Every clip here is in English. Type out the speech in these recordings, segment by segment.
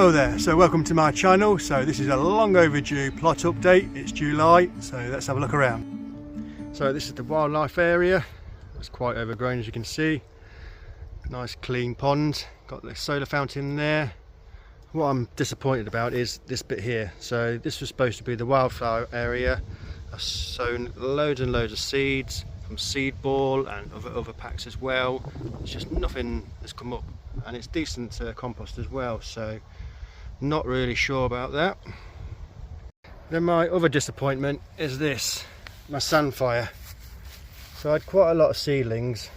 Hello there, so welcome to my channel. So this is a long overdue plot update. It's July, so let's have a look around. So this is the wildlife area. It's quite overgrown, as you can see. Nice clean pond, got the solar fountain there. What I'm disappointed about is this bit here. So this was supposed to be the wildflower area. I've sown loads and loads of seeds from seed ball and other packs as well. It's just nothing has come up, and it's decent compost as well, so not really sure about that. Then my other disappointment is this, my sandfire. So I had quite a lot of seedlings,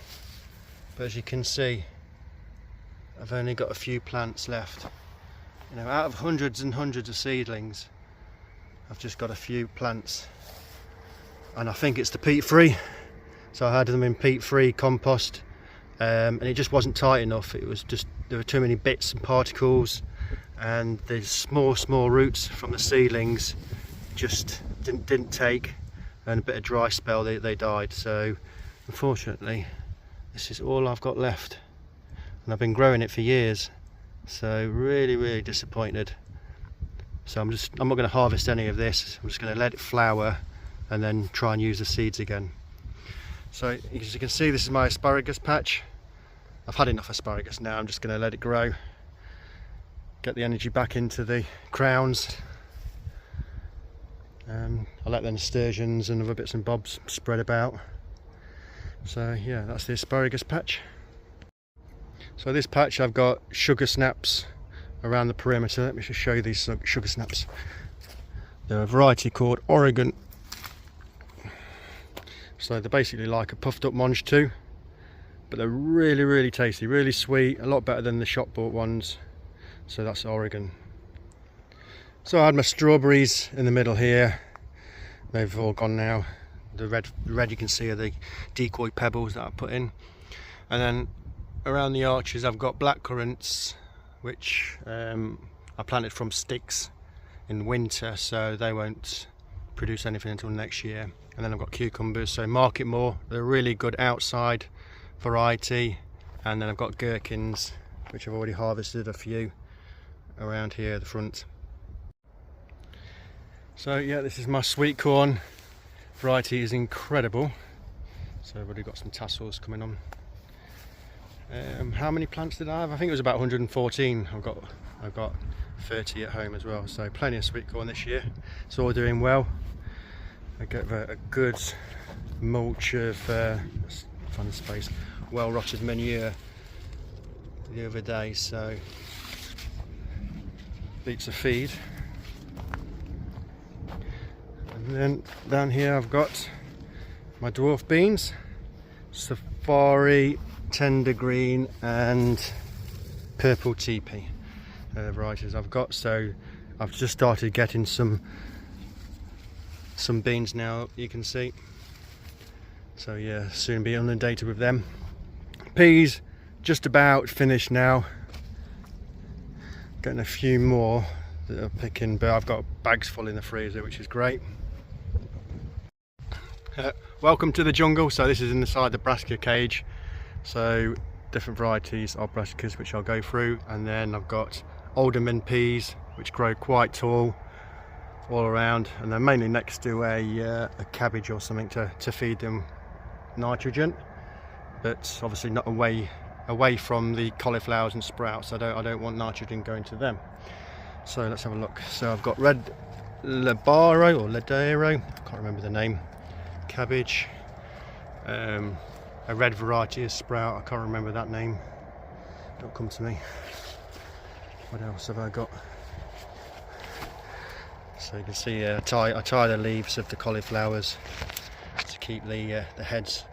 but as you can see, I've only got a few plants left. You know, out of hundreds and hundreds of seedlings, I've just got a few plants, and I think it's the peat-free. So I had them in peat-free compost, and it just wasn't tight enough. It was just, there were too many bits and particles, and the small roots from the seedlings just didn't take, and a bit of dry spell, they died. So unfortunately this is all I've got left, and I've been growing it for years, so really disappointed. So I'm not going to harvest any of this. I'm just going to let it flower and then try and use the seeds again. So as you can see, this is my asparagus patch. I've had enough asparagus now. I'm just going to let it grow, get the energy back into the crowns. I let the nasturtiums and other bits and bobs spread about. So yeah, that's the asparagus patch. So this patch, I've got sugar snaps around the perimeter. Let me just show you these sugar snaps. They're a variety called Oregon. So they're basically like a puffed up Monge 2, but they're really tasty, really sweet, a lot better than the shop bought ones. So that's Oregon. So I had my strawberries in the middle here. They've all gone now. The red you can see are the decoy pebbles that I put in. And then around the arches I've got black currants, which I planted from sticks in winter, so they won't produce anything until next year. And then I've got cucumbers, so market more. They're a really good outside variety. And then I've got gherkins, which I've already harvested a few around here at the front. So yeah, this is my sweet corn variety. Is incredible. So I've already got some tassels coming on. How many plants did I have? I think it was about 114. I've got 30 at home as well, so plenty of sweet corn this year. It's all doing well. I gave a good mulch of find the space, well rotted manure the other day, so beats a feed. And then down here I've got my dwarf beans, Safari, Tender Green and Purple Teepee. They're the varieties I've got. So I've just started getting some beans now, you can see. So yeah, soon be inundated with them. Peas just about finished now. Getting a few more that I'm picking, but I've got bags full in the freezer, which is great. Welcome to the jungle. So this is inside the brassica cage. So different varieties of brassicas, which I'll go through, and then I've got alderman peas, which grow quite tall all around, and they're mainly next to a cabbage or something to feed them nitrogen, but obviously not away from the cauliflowers and sprouts. I don't want nitrogen going to them. So let's have a look. So I've got red Labaro or Ladero, I can't remember the name, cabbage, a red variety of sprout, I can't remember that name, don't come to me. What else have I got? So you can see I tie the leaves of the cauliflowers to keep the heads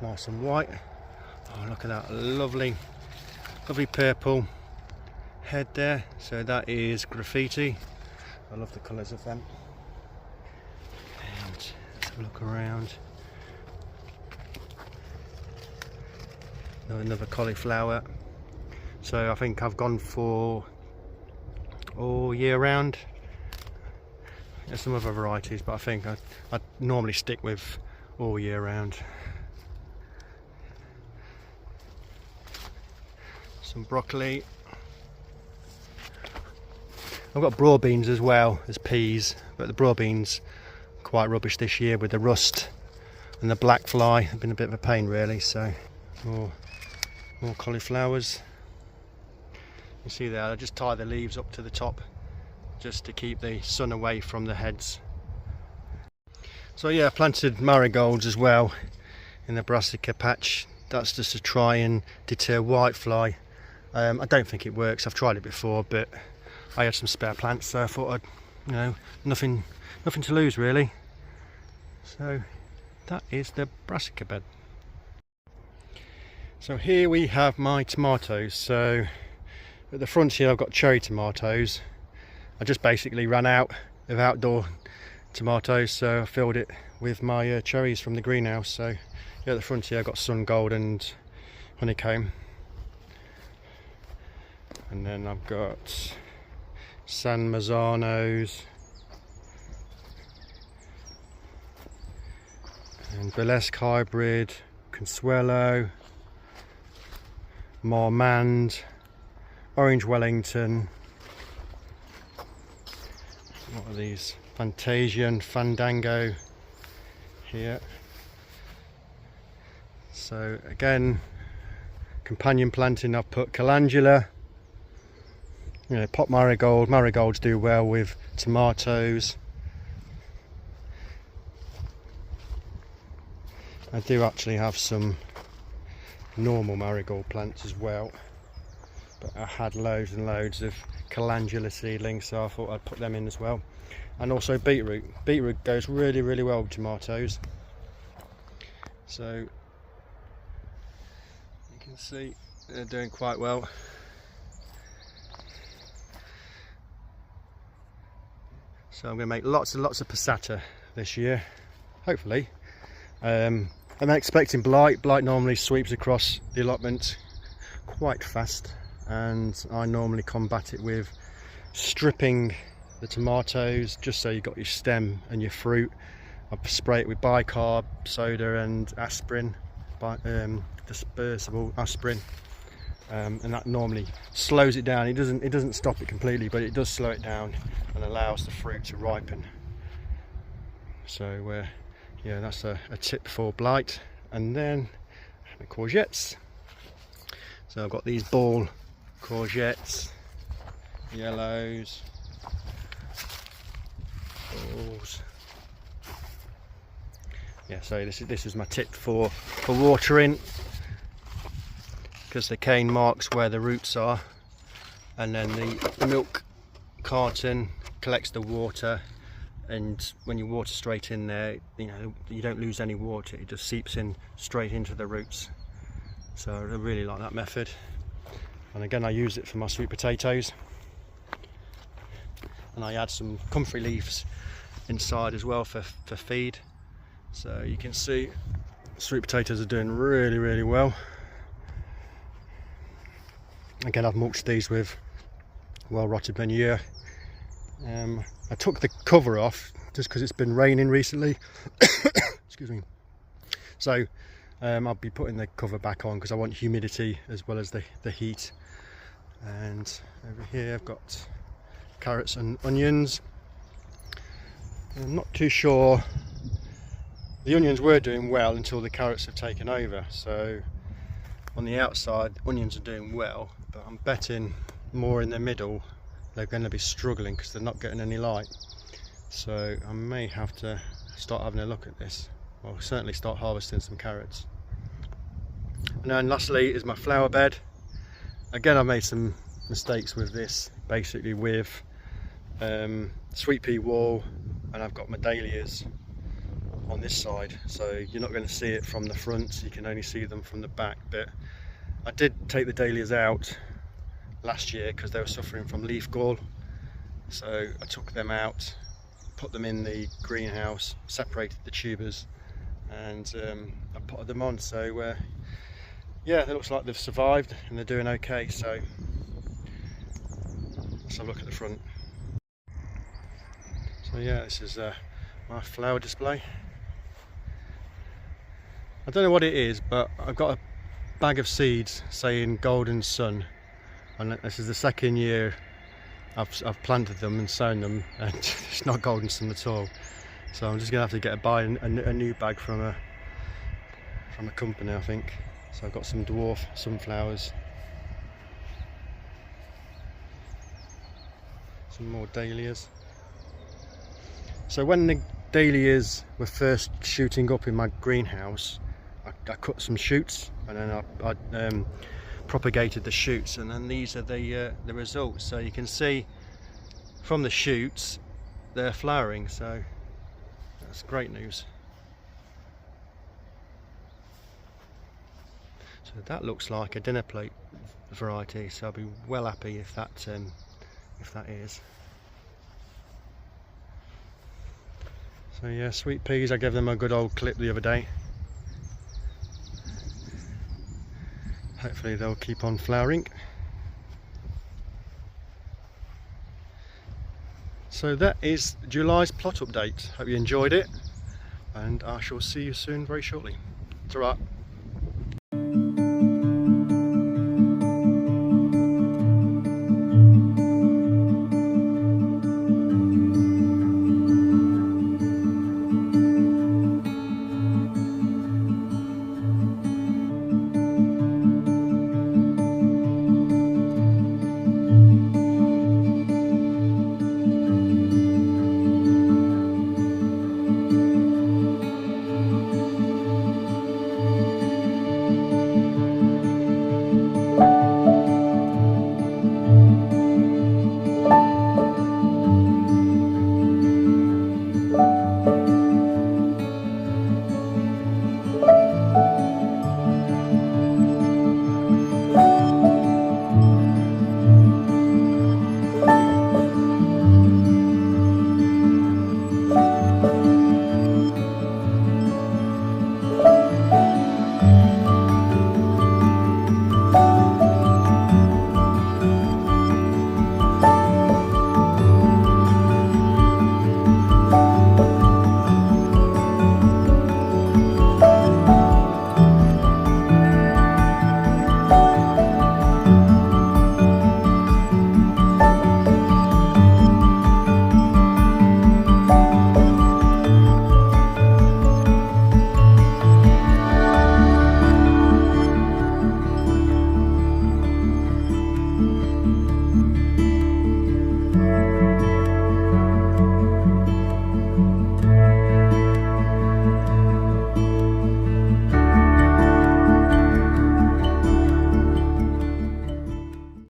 nice and white. Oh, look at that lovely purple head there. So that is graffiti. I love the colours of them. And let's have a look around. Another cauliflower. So I think I've gone for all year round. There's some other varieties, but I think I normally stick with all year round. Some broccoli, I've got broad beans as well as peas, but the broad beans are quite rubbish this year with the rust and the black fly. Have been a bit of a pain really. So more cauliflowers. You see there, I just tie the leaves up to the top just to keep the sun away from the heads. So yeah, I planted marigolds as well in the brassica patch. That's just to try and deter whitefly. I don't think it works. I've tried it before, but I had some spare plants, so I thought I'd, nothing to lose really. So that is the brassica bed. So here we have my tomatoes. So at the front here I've got cherry tomatoes. I just basically ran out of outdoor tomatoes, so I filled it with my cherries from the greenhouse. So yeah, at the front here I've got sun gold and honeycomb, and then I've got San Mazzanos and Burlesque hybrid, Consuelo, Marmande, Orange Wellington. What are these? Fantasia and Fandango here. So again, companion planting, I've put calendula, pot marigold. Marigolds do well with tomatoes. I do actually have some normal marigold plants as well, but I had loads and loads of calendula seedlings, so I thought I'd put them in as well. And also beetroot. Beetroot goes really well with tomatoes. So you can see they're doing quite well. So I'm going to make lots and lots of passata this year, hopefully. I'm expecting blight. Blight normally sweeps across the allotment quite fast, and I normally combat it with stripping the tomatoes just so you've got your stem and your fruit. I spray it with bicarb, soda and aspirin, dispersible aspirin, and that normally slows it down. It doesn't stop it completely, but it does slow it down and allows the fruit to ripen. So yeah, that's a tip for blight. And then the courgettes. So I've got these ball courgettes, yellows, balls. Yeah, so this is my tip for watering, because the cane marks where the roots are, and then the milk carton collects the water, and when you water straight in there, you don't lose any water. It just seeps in straight into the roots. So I really like that method. And again, I use it for my sweet potatoes, and I add some comfrey leaves inside as well for feed. So you can see sweet potatoes are doing really well. Again, I've mulched these with well rotted manure. I took the cover off just because it's been raining recently. Excuse me. So I'll be putting the cover back on because I want humidity as well as the heat. And over here I've got carrots and onions. I'm not too sure. The onions were doing well until the carrots have taken over. So on the outside, onions are doing well, but I'm betting more in the middle they're going to be struggling because they're not getting any light. So I may have to start having a look at this. Well, certainly start harvesting some carrots. And then lastly is my flower bed. Again, I made some mistakes with this, basically with sweet pea wall, and I've got my dahlias on this side, so you're not going to see it from the front, you can only see them from the back. But I did take the dahlias out last year because they were suffering from leaf gall, so I took them out, put them in the greenhouse, separated the tubers, and I potted them on. So yeah, it looks like they've survived and they're doing okay. So let's have a look at the front. So yeah, this is my flower display. I don't know what it is, but I've got a bag of seeds saying Golden Sun, and this is the second year I've planted them and sown them, and it's not golden sun at all. So I'm just gonna have to buy a new bag from a company, I think. So I've got some dwarf sunflowers, some more dahlias. So when the dahlias were first shooting up in my greenhouse, I cut some shoots, and then I propagated the shoots, and then these are the results. So you can see from the shoots they're flowering, so that's great news. So that looks like a dinner plate variety, so I'll be well happy if that is. So yeah, sweet peas, I gave them a good old clip the other day. Hopefully they'll keep on flowering. So that is July's plot update. Hope you enjoyed it, and I shall see you soon very shortly. Ta-ra.